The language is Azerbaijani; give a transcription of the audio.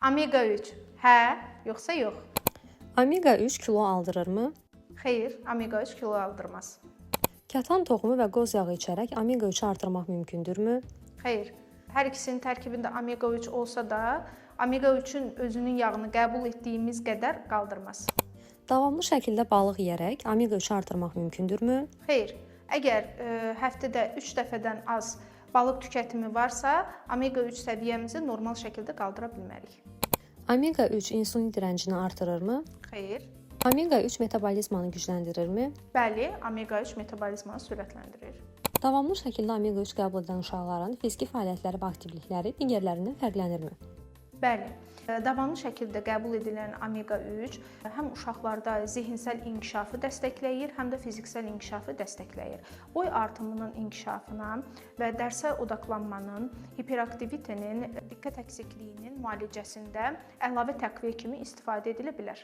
Omega 3. Hə, yoxsa yox? Omega 3 kilo aldırırmı? Xeyr, omega 3 kilo aldırmaz. Katan toxumu və qoz yağı içərək omega 3-ü artırmaq mümkündürmü? Xeyr. Hər ikisinin tərkibində omega 3 olsa da, omega 3-ün özünün yağını qəbul etdiyimiz qədər qaldırmaz. Davamlı şəkildə balıq yeyərək omega 3-ü artırmaq mümkündürmü? Xeyr. Əgər həftədə 3 dəfədən az balıq tükətimi varsa, omega 3 səviyyəmizi normal şəkildə qaldıra bilmərik. Omega 3 insulin dirəncini artırırmı? Xeyr. Omega 3 metabolizmanı gücləndirirmi? Bəli, omega 3 metabolizmanı sürətləndirir. Davamlı şəkildə omega 3 qəbul edən uşaqların fiziki fəaliyyətləri və aktivlikləri digərlərindən fərqlənirmi? Bəli, davamlı şəkildə qəbul edilən omega 3 həm uşaqlarda zehinsel inkişafı dəstəkləyir, həm də fiziksel inkişafı dəstəkləyir. Boy artımının inkişafına və dərsə odaqlanmanın, hiperaktivitenin, diqqət əksikliyinin müalicəsində əlavə təqviyə kimi istifadə edilə bilər.